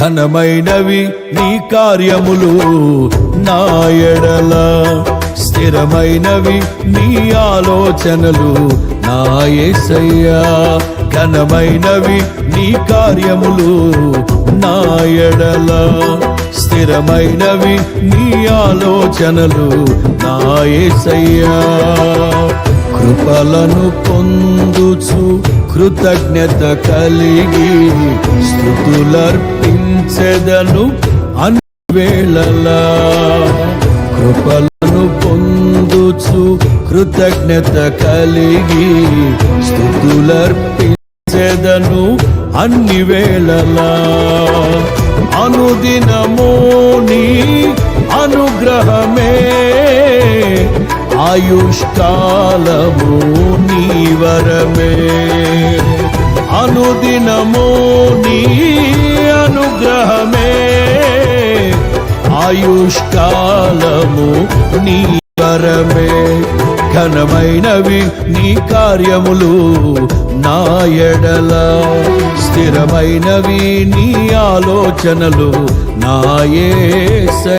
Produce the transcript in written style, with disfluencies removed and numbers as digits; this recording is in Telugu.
ఘనమైనవి నీ కార్యములు నా ఎడల, స్థిరమైనవి నీ ఆలోచనలు నా యేసయ్యా. ఘనమైనవి నీ కార్యములు నా ఎడల, స్థిరమైనవి నీ ఆలోచనలు నా యేసయ్యా. కృపలను పొందుచు కృతజ్ఞత కలిగి స్తుతులర్పించెదను అన్ని వేళలా. కృపలను పొందుచు కృతజ్ఞత కలిగి స్తుతులర్పించెదను అన్ని వేళలా. అనుదినము నీ అనుగ్రహమే, ఆయుష్కాలము నీ వరమే. అనుదినము నీ అనుగ్రహమే, ఆయుష్కాలము నీ వరమే. ఘనమైనవి నీ కార్యములు నా ఎడల, స్థిరమైనవి నీ ఆలోచనలు నా యేసయ్యా.